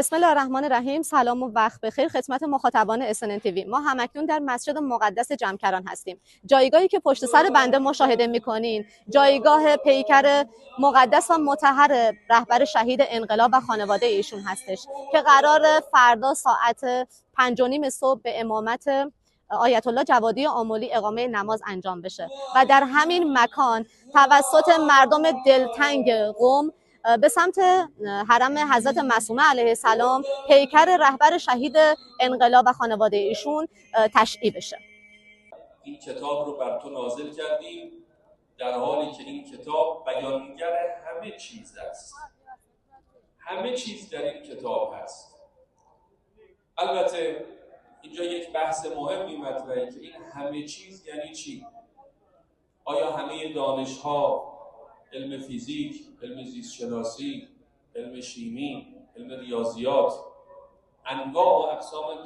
بسم الله الرحمن الرحیم. سلام و وقت بخیر خدمت مخاطبان SNN TV. ما همکنون در مسجد مقدس جمکران هستیم. جایگاهی که پشت سر بنده مشاهده می‌کنین جایگاه پیکر مقدس و مطهر رهبر شهید انقلاب و خانواده ایشون هستش که قرار فردا ساعت 5:30 صبح به امامت آیت الله جوادی آملی اقامه نماز انجام بشه و در همین مکان توسط مردم دلتنگ قم به سمت حرم حضرت معصومه علیه السلام پیکر رهبر شهید انقلاب و خانواده ایشون تشییع بشه. این کتاب رو بر تو نازل کردیم در حالی که این کتاب بیانگر همه چیز است. همه چیز در این کتاب هست. البته اینجا یک بحث مهمی مطرحه که این همه چیز یعنی چی؟ آیا همه دانش‌ها، علم فیزیک، علم زیست‌شناسی، علم شیمی، علم ریاضیات، انواع و اقسام